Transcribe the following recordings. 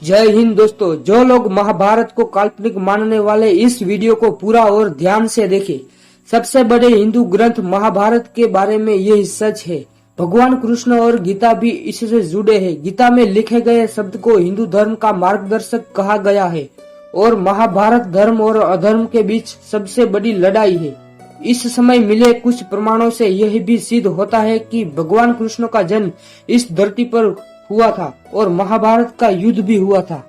जय हिंद दोस्तों। जो लोग महाभारत को काल्पनिक मानने वाले इस वीडियो को पूरा और ध्यान से देखें। सबसे बड़े हिंदू ग्रंथ महाभारत के बारे में यही सच है। भगवान कृष्ण और गीता भी इससे जुड़े हैं। गीता में लिखे गए शब्द को हिंदू धर्म का मार्गदर्शक कहा गया है और महाभारत धर्म और अधर्म के बीच सबसे बड़ी लड़ाई है। इस समय मिले कुछ प्रमाणों से यह भी सिद्ध होता है कि भगवान कृष्ण का जन्म इस धरती पर हुआ था और महाभारत का युद्ध भी हुआ था।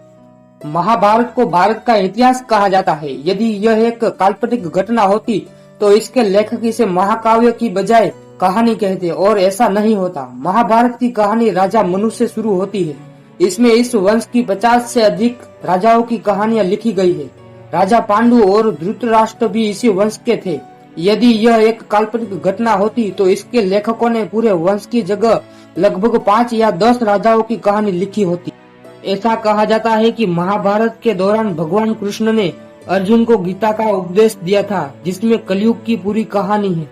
महाभारत को भारत का इतिहास कहा जाता है। यदि यह एक काल्पनिक घटना होती तो इसके लेखक इसे महाकाव्य की बजाय कहानी कहते और ऐसा नहीं होता। महाभारत की कहानी राजा मनु से शुरू होती है। इसमें इस वंश की 50 से अधिक राजाओं की कहानियां लिखी गई है। राजा पांडु और धृतराष्ट्र भी इसी वंश के थे। यदि यह एक काल्पनिक घटना होती तो इसके लेखकों ने पूरे वंश की जगह लगभग 5 या 10 राजाओं की कहानी लिखी होती। ऐसा कहा जाता है कि महाभारत के दौरान भगवान कृष्ण ने अर्जुन को गीता का उपदेश दिया था, जिसमें कलयुग की पूरी कहानी है।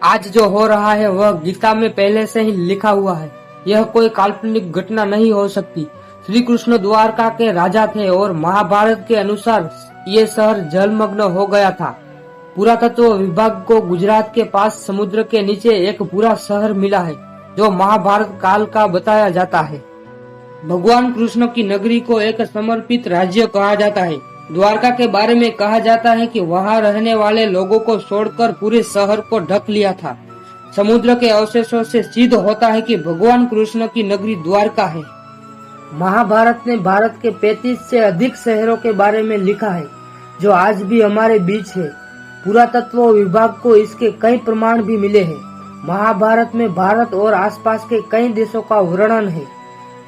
आज जो हो रहा है वह गीता में पहले से ही लिखा हुआ है। यह कोई काल्पनिक घटना नहीं हो सकती। श्री कृष्ण द्वारका के राजा थे और महाभारत के अनुसार ये शहर जलमग्न हो गया था। पुरातत्व विभाग को गुजरात के पास समुद्र के नीचे एक पूरा शहर मिला है जो महाभारत काल का बताया जाता है। भगवान कृष्ण की नगरी को एक समर्पित राज्य कहा जाता है। द्वारका के बारे में कहा जाता है कि वहां रहने वाले लोगों को छोड़कर पूरे शहर को ढक लिया था। समुद्र के अवशेषों से सिद्ध होता है कि भगवान कृष्ण की नगरी द्वारका है। महाभारत ने भारत के 35 से अधिक शहरों के बारे में लिखा है जो आज भी हमारे बीच है। पुरातत्व विभाग को इसके कई प्रमाण भी मिले हैं। महाभारत में भारत और आसपास के कई देशों का वर्णन है।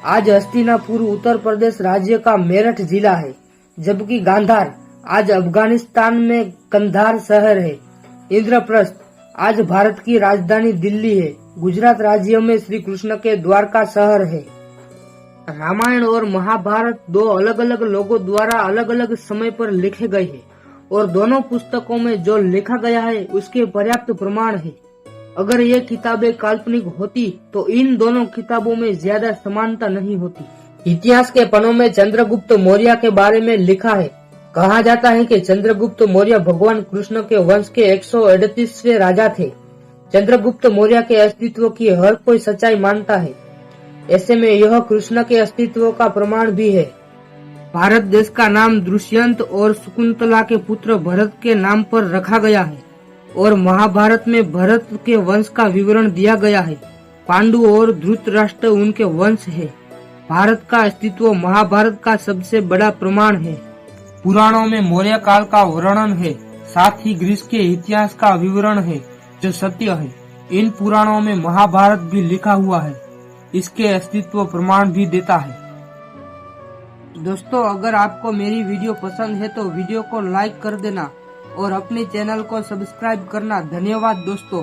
आज हस्तिनापुर उत्तर प्रदेश राज्य का मेरठ जिला है, जबकि गांधार आज अफगानिस्तान में कंधार शहर है। इंद्रप्रस्थ आज भारत की राजधानी दिल्ली है। गुजरात राज्य में श्री कृष्ण के द्वारका शहर है। रामायण और महाभारत दो अलग अलग लोगों द्वारा अलग अलग समय पर लिखे गए हैं और दोनों पुस्तकों में जो लिखा गया है उसके पर्याप्त प्रमाण है। अगर ये किताबें काल्पनिक होती तो इन दोनों किताबों में ज्यादा समानता नहीं होती। इतिहास के पन्नों में चंद्रगुप्त मौर्य के बारे में लिखा है। कहा जाता है कि चंद्रगुप्त मौर्य भगवान कृष्ण के वंश के 138वें राजा थे। चंद्रगुप्त मौर्य के अस्तित्व की हर कोई सच्चाई मानता है। ऐसे में यह कृष्ण के अस्तित्व का प्रमाण भी है। भारत देश का नाम दुष्यंत और शकुंतला के पुत्र भरत के नाम पर रखा गया है और महाभारत में भरत के वंश का विवरण दिया गया है। पांडु और धृतराष्ट्र उनके वंश है। भारत का अस्तित्व महाभारत का सबसे बड़ा प्रमाण है। पुराणों में मौर्य काल का वर्णन है, साथ ही ग्रीस के इतिहास का विवरण है जो सत्य है। इन पुराणों में महाभारत भी लिखा हुआ है। इसके अस्तित्व प्रमाण भी देता है। दोस्तों, अगर आपको मेरी वीडियो पसंद है तो वीडियो को लाइक कर देना और अपने चैनल को सब्सक्राइब करना। धन्यवाद दोस्तों।